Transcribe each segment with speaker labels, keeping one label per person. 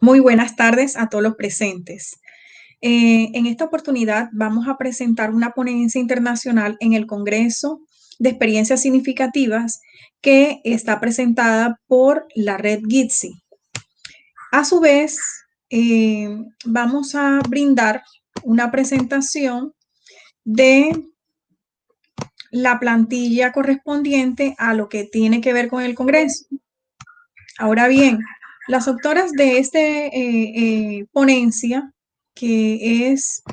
Speaker 1: Muy buenas tardes a todos los presentes. En esta oportunidad vamos a presentar una ponencia internacional en el Congreso de Experiencias Significativas que está presentada por la red GITSI. A su vez, vamos a brindar una presentación de la plantilla correspondiente a lo que tiene que ver con el Congreso. Ahora bien, las autoras de esta ponencia, que es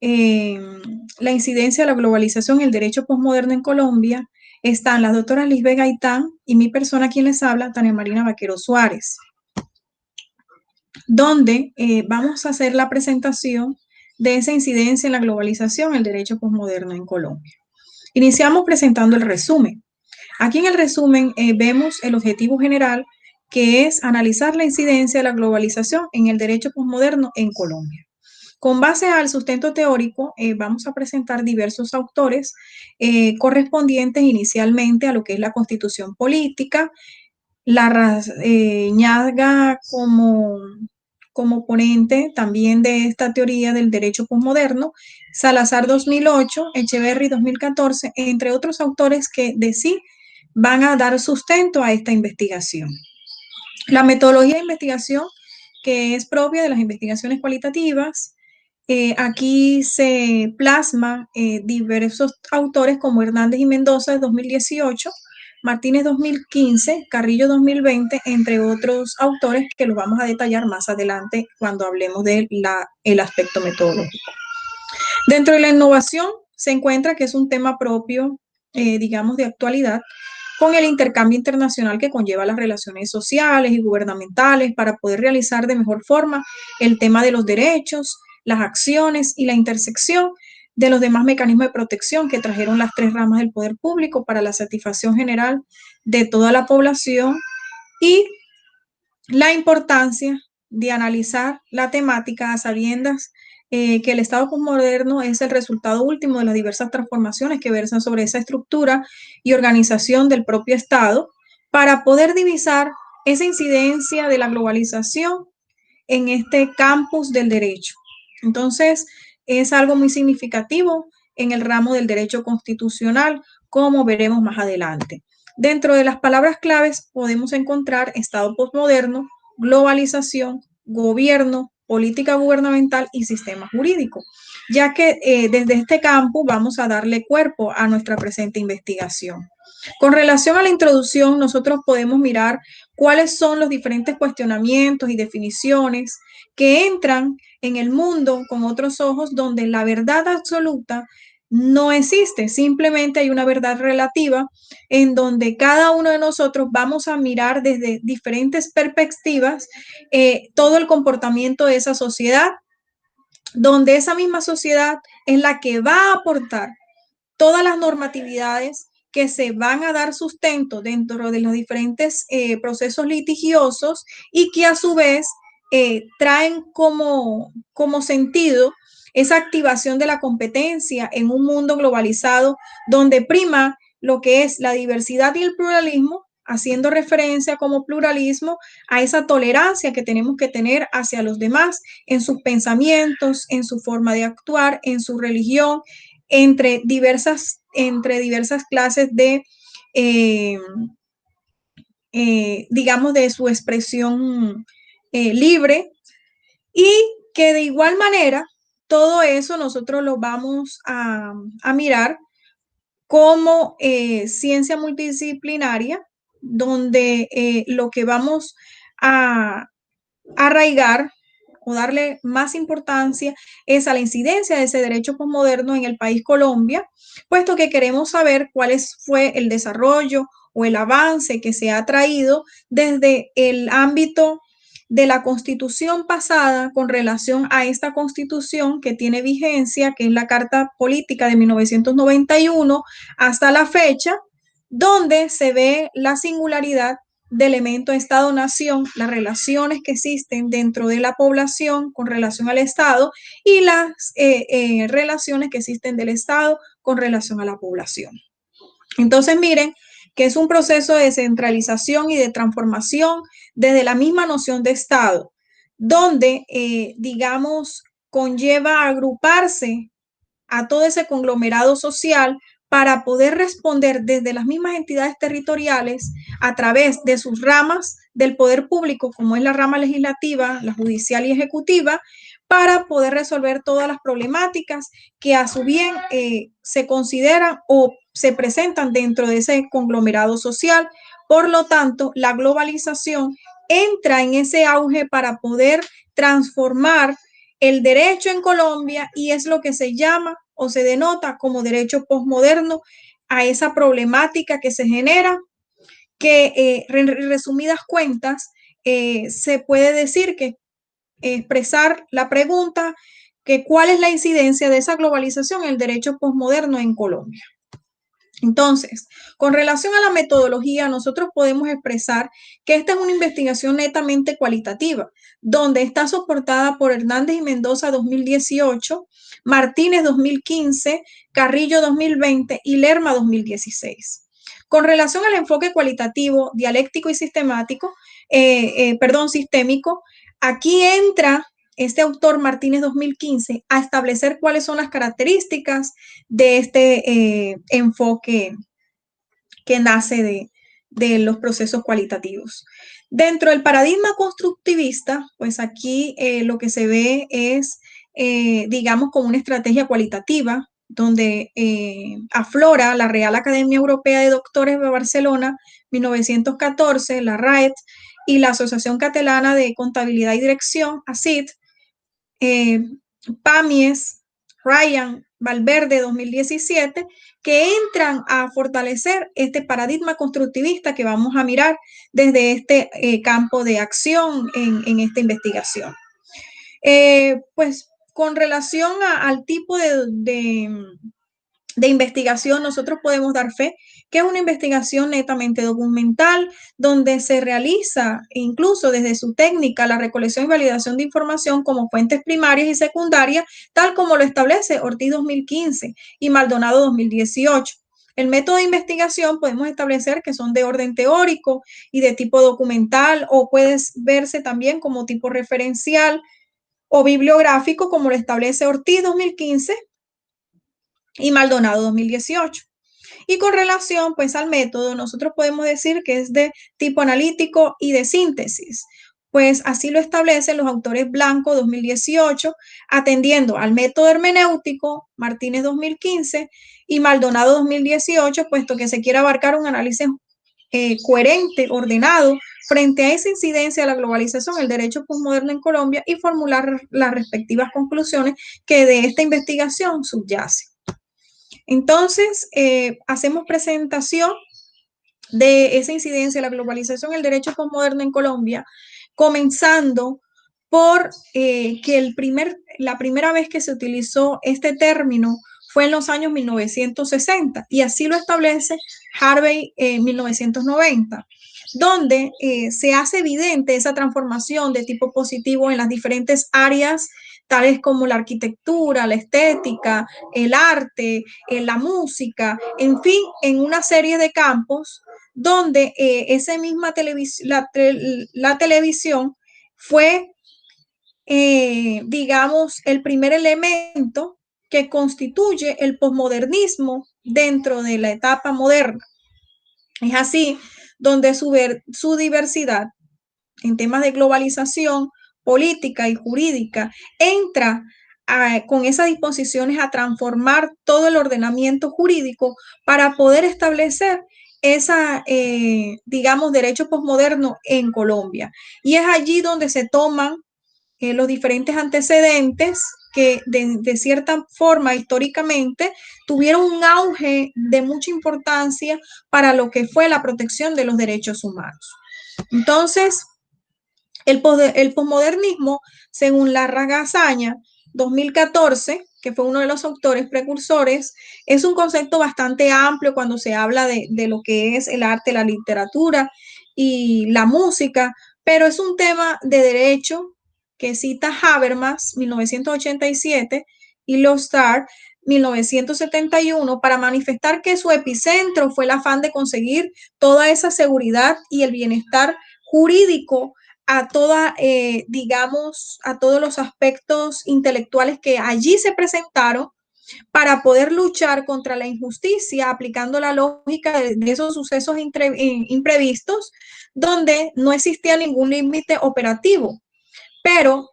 Speaker 1: la incidencia de la globalización y el derecho posmoderno en Colombia, están las doctoras Lisbeth Gaitán y mi persona, quien les habla, Tania Marina Vaquero Suárez, donde vamos a hacer la presentación de esa incidencia en la globalización, el derecho posmoderno en Colombia. Iniciamos presentando el resumen. Aquí en el resumen vemos el objetivo general, que es analizar la incidencia de la globalización en el derecho posmoderno en Colombia. Con base al sustento teórico, vamos a presentar diversos autores correspondientes inicialmente a lo que es la Constitución Política, Ñazga como ponente también de esta teoría del derecho posmoderno, Salazar 2008, Echeverry 2014, entre otros autores que de sí van a dar sustento a esta investigación. La metodología de investigación, que es propia de las investigaciones cualitativas, aquí se plasma diversos autores como Hernández y Mendoza de 2018, Martínez 2015, Carrillo 2020, entre otros autores que los vamos a detallar más adelante cuando hablemos del aspecto metodológico. Dentro de la innovación se encuentra que es un tema propio, digamos, de actualidad, con el intercambio internacional que conlleva las relaciones sociales y gubernamentales para poder realizar de mejor forma el tema de los derechos, las acciones y la intersección de los demás mecanismos de protección que trajeron las tres ramas del poder público para la satisfacción general de toda la población, y la importancia de analizar la temática a sabiendas que el Estado posmoderno es el resultado último de las diversas transformaciones que versan sobre esa estructura y organización del propio Estado, para poder divisar esa incidencia de la globalización en este campus del derecho. Entonces, es algo muy significativo en el ramo del derecho constitucional, como veremos más adelante. Dentro de las palabras claves podemos encontrar Estado posmoderno, globalización, gobierno, política gubernamental y sistema jurídico, ya que desde este campo vamos a darle cuerpo a nuestra presente investigación. Con relación a la introducción, nosotros podemos mirar cuáles son los diferentes cuestionamientos y definiciones que entran en el mundo con otros ojos, donde la verdad absoluta no existe, simplemente hay una verdad relativa en donde cada uno de nosotros vamos a mirar desde diferentes perspectivas todo el comportamiento de esa sociedad, donde esa misma sociedad es la que va a aportar todas las normatividades que se van a dar sustento dentro de los diferentes procesos litigiosos, y que a su vez traen como sentido esa activación de la competencia en un mundo globalizado donde prima lo que es la diversidad y el pluralismo, haciendo referencia como pluralismo a esa tolerancia que tenemos que tener hacia los demás en sus pensamientos, en su forma de actuar, en su religión, entre diversas clases de, digamos, de su expresión libre, y que de igual manera todo eso nosotros lo vamos a mirar como ciencia multidisciplinaria, donde lo que vamos a arraigar o darle más importancia es a la incidencia de ese derecho posmoderno en el país Colombia, puesto que queremos saber cuál fue el desarrollo o el avance que se ha traído desde el ámbito de la constitución pasada con relación a esta constitución que tiene vigencia, que es la Carta Política de 1991, hasta la fecha, donde se ve la singularidad de elemento Estado-Nación, las relaciones que existen dentro de la población con relación al Estado, y las relaciones que existen del Estado con relación a la población. Entonces, miren que es un proceso de descentralización y de transformación desde la misma noción de Estado, donde, digamos, conlleva agruparse a todo ese conglomerado social para poder responder desde las mismas entidades territoriales a través de sus ramas del poder público, como es la rama legislativa, la judicial y ejecutiva, para poder resolver todas las problemáticas que a su bien se consideran o se presentan dentro de ese conglomerado social. Por lo tanto, la globalización entra en ese auge para poder transformar el derecho en Colombia y es lo que se llama o se denota como derecho posmoderno a esa problemática que se genera, que en resumidas cuentas se puede decir que expresar la pregunta que cuál es la incidencia de esa globalización en el derecho posmoderno en Colombia. Entonces, con relación a la metodología, nosotros podemos expresar que esta es una investigación netamente cualitativa, donde está soportada por Hernández y Mendoza 2018, Martínez 2015, Carrillo 2020 y Lerma 2016. Con relación al enfoque cualitativo, dialéctico y sistemático, sistémico, aquí entra este autor Martínez 2015 a establecer cuáles son las características de este enfoque que nace de los procesos cualitativos. Dentro del paradigma constructivista, pues aquí lo que se ve es, digamos, como una estrategia cualitativa, donde aflora la Real Academia Europea de Doctores de Barcelona, 1914, la RAET, y la Asociación Catalana de Contabilidad y Dirección, ACID, Pamies, Ryan, Valverde 2017, que entran a fortalecer este paradigma constructivista que vamos a mirar desde este campo de acción en esta investigación. Pues con relación al tipo de investigación, nosotros podemos dar fe que es una investigación netamente documental, donde se realiza incluso desde su técnica la recolección y validación de información como fuentes primarias y secundarias, tal como lo establece Ortiz 2015 y Maldonado 2018. El método de investigación podemos establecer que son de orden teórico y de tipo documental, o puede verse también como tipo referencial o bibliográfico, como lo establece Ortiz 2015 y Maldonado 2018. Y con relación pues al método, nosotros podemos decir que es de tipo analítico y de síntesis, pues así lo establecen los autores Blanco 2018, atendiendo al método hermenéutico Martínez 2015 y Maldonado 2018, puesto que se quiere abarcar un análisis coherente, ordenado, frente a esa incidencia de la globalización, el derecho postmoderno en Colombia y formular las respectivas conclusiones que de esta investigación subyace. Entonces, hacemos presentación de esa incidencia de la globalización, el derecho postmoderno en Colombia, comenzando por que la primera vez que se utilizó este término fue en los años 1960 y así lo establece Harvey en 1990, donde se hace evidente esa transformación de tipo positivo en las diferentes áreas, tales como la arquitectura, la estética, el arte, la música, en fin, en una serie de campos donde esa misma la televisión fue, digamos, el primer elemento que constituye el posmodernismo dentro de la etapa moderna. Es así donde su diversidad en temas de globalización política y jurídica entra con esas disposiciones a transformar todo el ordenamiento jurídico para poder establecer esa, digamos, derecho posmoderno en Colombia. Y es allí donde se toman los diferentes antecedentes que de cierta forma históricamente tuvieron un auge de mucha importancia para lo que fue la protección de los derechos humanos. Entonces, el posmodernismo, según Larragasaña 2014, que fue uno de los autores precursores, es un concepto bastante amplio cuando se habla de lo que es el arte, la literatura y la música, pero es un tema de derecho que cita Habermas 1987 y Lostar 1971 para manifestar que su epicentro fue el afán de conseguir toda esa seguridad y el bienestar jurídico a toda, digamos, a todos los aspectos intelectuales que allí se presentaron para poder luchar contra la injusticia, aplicando la lógica de esos sucesos imprevistos, donde no existía ningún límite operativo. Pero,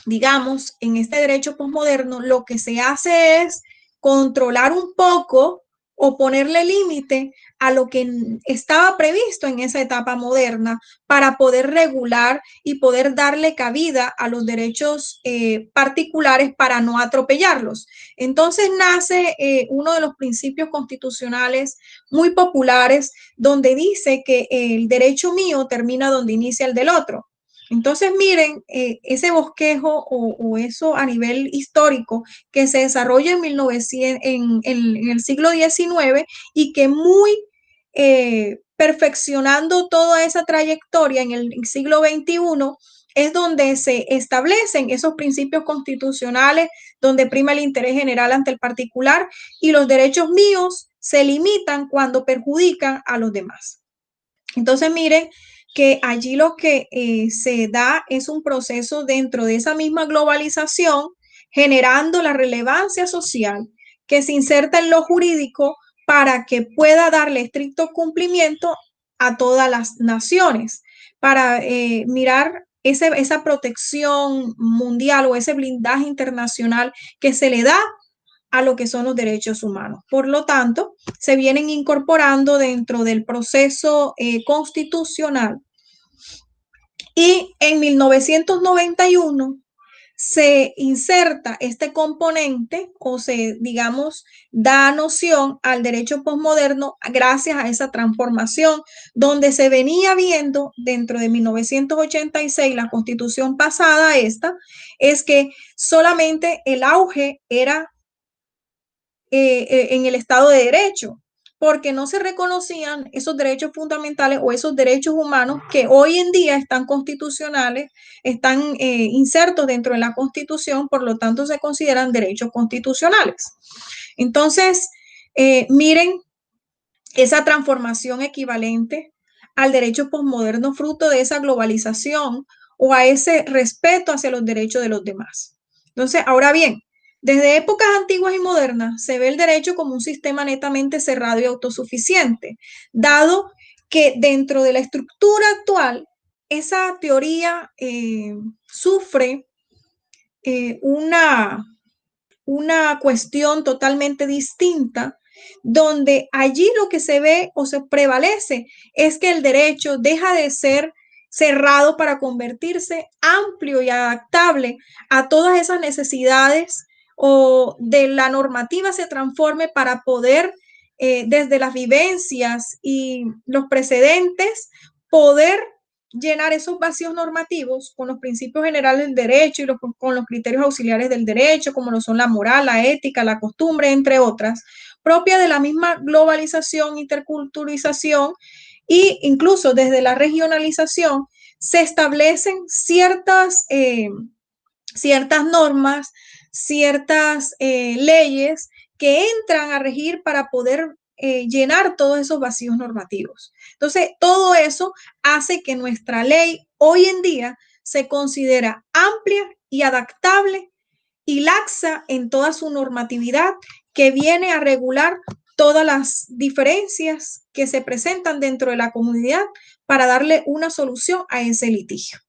Speaker 1: digamos, en este derecho posmoderno, lo que se hace es controlar un poco o ponerle límite a lo que estaba previsto en esa etapa moderna para poder regular y poder darle cabida a los derechos particulares para no atropellarlos. Entonces nace uno de los principios constitucionales muy populares donde dice que el derecho mío termina donde inicia el del otro. Entonces, miren, ese bosquejo o eso a nivel histórico que se desarrolla en, 1900, en el siglo XIX y que muy perfeccionando toda esa trayectoria en el siglo XXI es donde se establecen esos principios constitucionales, donde prima el interés general ante el particular y los derechos míos se limitan cuando perjudican a los demás. Entonces, miren que allí lo que se da es un proceso dentro de esa misma globalización, generando la relevancia social que se inserta en lo jurídico para que pueda darle estricto cumplimiento a todas las naciones, para mirar esa protección mundial o ese blindaje internacional que se le da a lo que son los derechos humanos. Por lo tanto, se vienen incorporando dentro del proceso constitucional y en 1991 se inserta este componente o se, digamos, da noción al derecho posmoderno gracias a esa transformación donde se venía viendo dentro de 1986, la constitución pasada a esta, es que solamente el auge era en el Estado de Derecho, porque no se reconocían esos derechos fundamentales o esos derechos humanos que hoy en día están constitucionales, están insertos dentro de la Constitución, por lo tanto se consideran derechos constitucionales. Entonces, miren esa transformación equivalente al derecho posmoderno fruto de esa globalización o a ese respeto hacia los derechos de los demás. Entonces, ahora bien, desde épocas antiguas y modernas se ve el derecho como un sistema netamente cerrado y autosuficiente, dado que dentro de la estructura actual, esa teoría sufre una cuestión totalmente distinta, donde allí lo que se ve o se prevalece es que el derecho deja de ser cerrado para convertirse amplio y adaptable a todas esas necesidades o de la normativa se transforme para poder, desde las vivencias y los precedentes, poder llenar esos vacíos normativos con los principios generales del derecho y con los criterios auxiliares del derecho, como lo son la moral, la ética, la costumbre, entre otras, propia de la misma globalización, interculturalización e incluso desde la regionalización, se establecen ciertas normas, ciertas leyes que entran a regir para poder llenar todos esos vacíos normativos. Entonces, todo eso hace que nuestra ley hoy en día se considera amplia y adaptable y laxa en toda su normatividad que viene a regular todas las diferencias que se presentan dentro de la comunidad para darle una solución a ese litigio.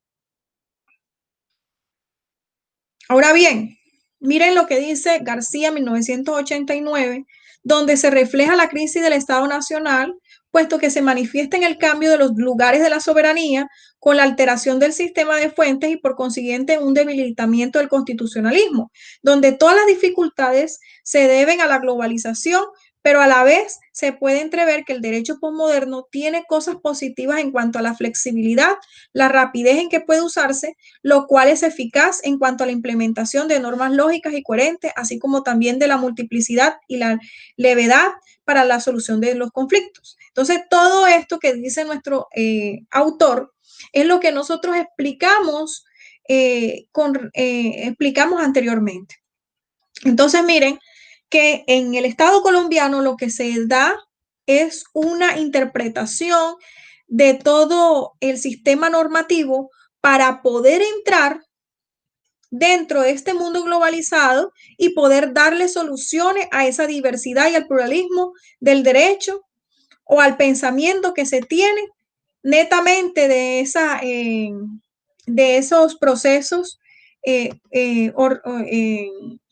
Speaker 1: Ahora bien, miren lo que dice García 1989, donde se refleja la crisis del Estado Nacional, puesto que se manifiesta en el cambio de los lugares de la soberanía con la alteración del sistema de fuentes y por consiguiente un debilitamiento del constitucionalismo, donde todas las dificultades se deben a la globalización, pero a la vez se puede entrever que el derecho posmoderno tiene cosas positivas en cuanto a la flexibilidad, la rapidez en que puede usarse, lo cual es eficaz en cuanto a la implementación de normas lógicas y coherentes, así como también de la multiplicidad y la levedad para la solución de los conflictos. Entonces, todo esto que dice nuestro autor es lo que nosotros explicamos anteriormente. Entonces, miren que en el Estado colombiano lo que se da es una interpretación de todo el sistema normativo para poder entrar dentro de este mundo globalizado y poder darle soluciones a esa diversidad y al pluralismo del derecho o al pensamiento que se tiene netamente de esos procesos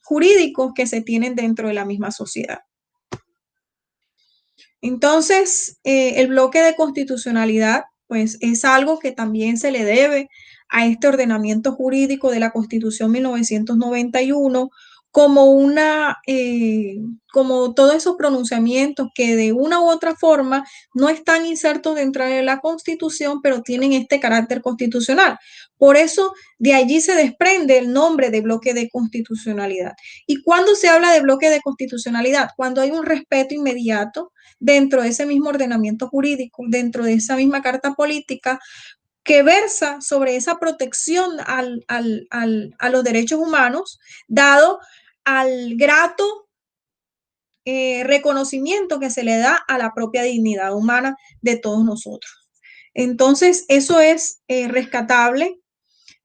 Speaker 1: jurídicos que se tienen dentro de la misma sociedad. Entonces, el bloque de constitucionalidad, pues es algo que también se le debe a este ordenamiento jurídico de la Constitución 1991 como como todos esos pronunciamientos que de una u otra forma no están insertos dentro de la Constitución, pero tienen este carácter constitucional. Por eso, de allí se desprende el nombre de bloque de constitucionalidad. ¿Y cuándo se habla de bloque de constitucionalidad? Cuando hay un respeto inmediato dentro de ese mismo ordenamiento jurídico, dentro de esa misma carta política, que versa sobre esa protección a los derechos humanos, dado al grato reconocimiento que se le da a la propia dignidad humana de todos nosotros. Entonces, eso es rescatable.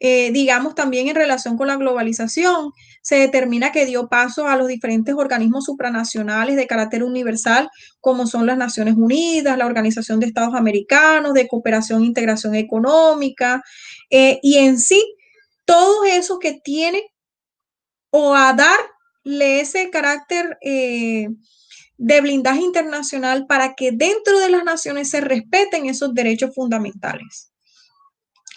Speaker 1: Digamos también en relación con la globalización, se determina que dio paso a los diferentes organismos supranacionales de carácter universal, como son las Naciones Unidas, la Organización de Estados Americanos, de Cooperación e Integración Económica, y en sí, todos esos que tienen o a darle ese carácter de blindaje internacional para que dentro de las naciones se respeten esos derechos fundamentales.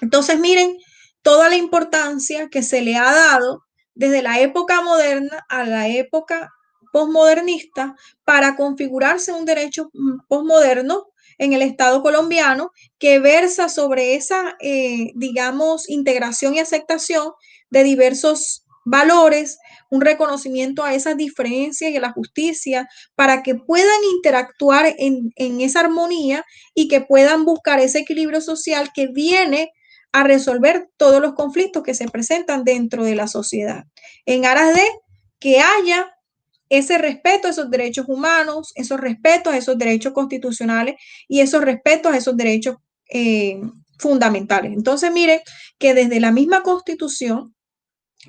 Speaker 1: Entonces, miren toda la importancia que se le ha dado desde la época moderna a la época posmodernista para configurarse un derecho posmoderno en el Estado colombiano que versa sobre esa, digamos, integración y aceptación de diversos valores, un reconocimiento a esas diferencias y a la justicia para que puedan interactuar en esa armonía y que puedan buscar ese equilibrio social que viene a resolver todos los conflictos que se presentan dentro de la sociedad, en aras de que haya ese respeto a esos derechos humanos, esos respetos a esos derechos constitucionales y esos respetos a esos derechos fundamentales. Entonces, miren que desde la misma Constitución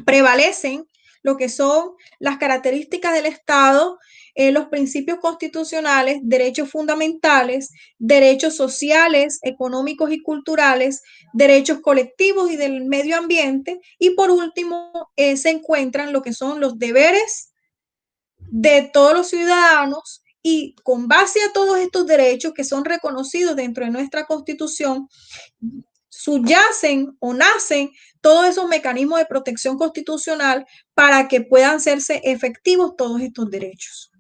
Speaker 1: prevalecen lo que son las características del Estado, los principios constitucionales, derechos fundamentales, derechos sociales, económicos y culturales, derechos colectivos y del medio ambiente, y por último se encuentran lo que son los deberes de todos los ciudadanos, y con base a todos estos derechos que son reconocidos dentro de nuestra Constitución, subyacen o nacen todos esos mecanismos de protección constitucional para que puedan hacerse efectivos todos estos derechos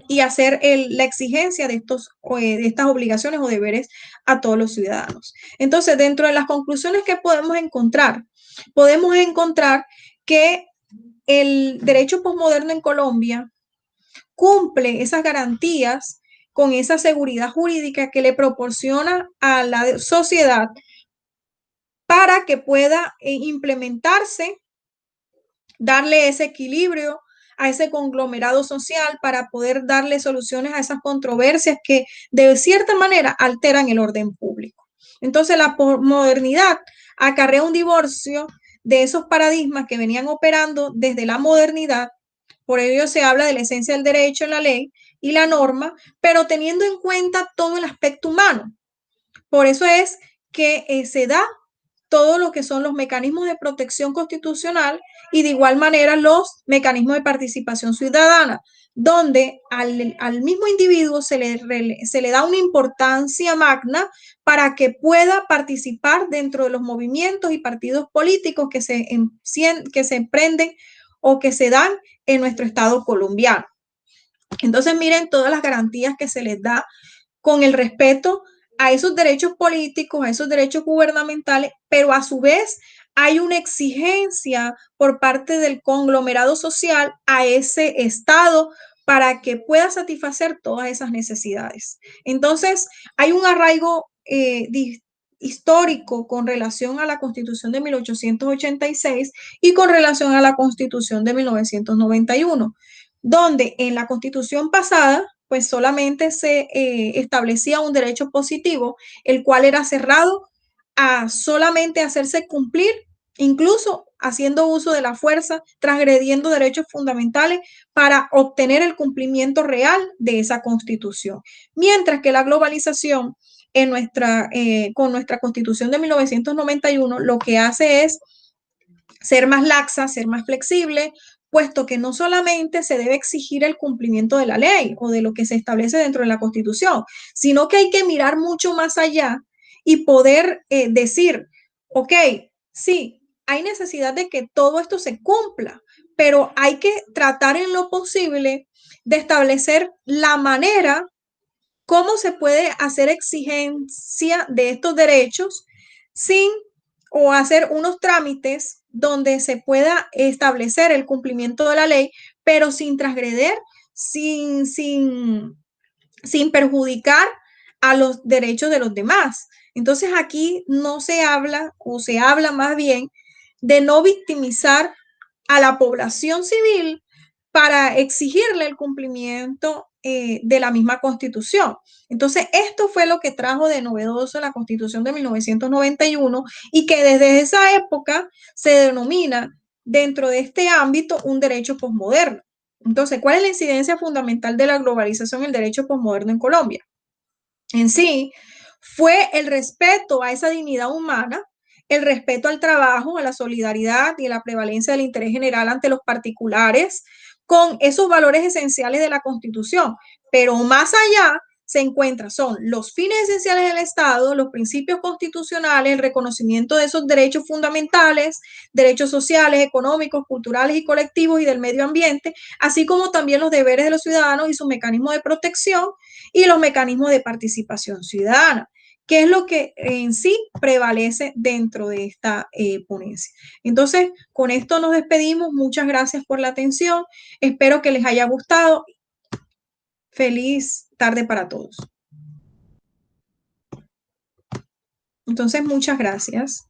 Speaker 1: y hacer la exigencia de estas obligaciones o deberes a todos los ciudadanos. Entonces, dentro de las conclusiones que podemos encontrar que el derecho posmoderno en Colombia cumple esas garantías con esa seguridad jurídica que le proporciona a la sociedad para que pueda implementarse, darle ese equilibrio a ese conglomerado social para poder darle soluciones a esas controversias que de cierta manera alteran el orden público. Entonces la modernidad acarrea un divorcio de esos paradigmas que venían operando desde la modernidad. Por ello se habla de la esencia del derecho en la ley y la norma, pero teniendo en cuenta todo el aspecto humano. Por eso es que se da todo lo que son los mecanismos de protección constitucional y de igual manera los mecanismos de participación ciudadana, donde al mismo individuo se le da una importancia magna para que pueda participar dentro de los movimientos y partidos políticos que se emprenden o que se dan en nuestro Estado colombiano. Entonces, miren todas las garantías que se les da con el respeto a esos derechos políticos, a esos derechos gubernamentales, pero a su vez hay una exigencia por parte del conglomerado social a ese Estado para que pueda satisfacer todas esas necesidades. Entonces, hay un arraigo histórico con relación a la Constitución de 1886 y con relación a la Constitución de 1991, donde en la Constitución pasada pues solamente se establecía un derecho positivo, el cual era cerrado a solamente hacerse cumplir, incluso haciendo uso de la fuerza, transgrediendo derechos fundamentales para obtener el cumplimiento real de esa Constitución. Mientras que la globalización con nuestra Constitución de 1991 lo que hace es ser más laxa, ser más flexible, puesto que no solamente se debe exigir el cumplimiento de la ley o de lo que se establece dentro de la Constitución, sino que hay que mirar mucho más allá y poder decir, ok, sí, hay necesidad de que todo esto se cumpla, pero hay que tratar en lo posible de establecer la manera cómo se puede hacer exigencia de estos derechos sin o hacer unos trámites donde se pueda establecer el cumplimiento de la ley, pero sin transgreder, sin perjudicar a los derechos de los demás. Entonces aquí no se habla o se habla más bien de no victimizar a la población civil para exigirle el cumplimiento de la misma Constitución. Entonces, esto fue lo que trajo de novedoso la Constitución de 1991 y que desde esa época se denomina dentro de este ámbito un derecho posmoderno. Entonces, ¿cuál es la incidencia fundamental de la globalización en el derecho posmoderno en Colombia? En sí, fue el respeto a esa dignidad humana, el respeto al trabajo, a la solidaridad y a la prevalencia del interés general ante los particulares, con esos valores esenciales de la Constitución. Pero más allá se encuentra, son los fines esenciales del Estado, los principios constitucionales, el reconocimiento de esos derechos fundamentales, derechos sociales, económicos, culturales y colectivos y del medio ambiente, así como también los deberes de los ciudadanos y sus mecanismos de protección y los mecanismos de participación ciudadana, que es lo que en sí prevalece dentro de esta ponencia. Entonces, con esto nos despedimos. Muchas gracias por la atención. Espero que les haya gustado. Feliz tarde para todos. Entonces, muchas gracias.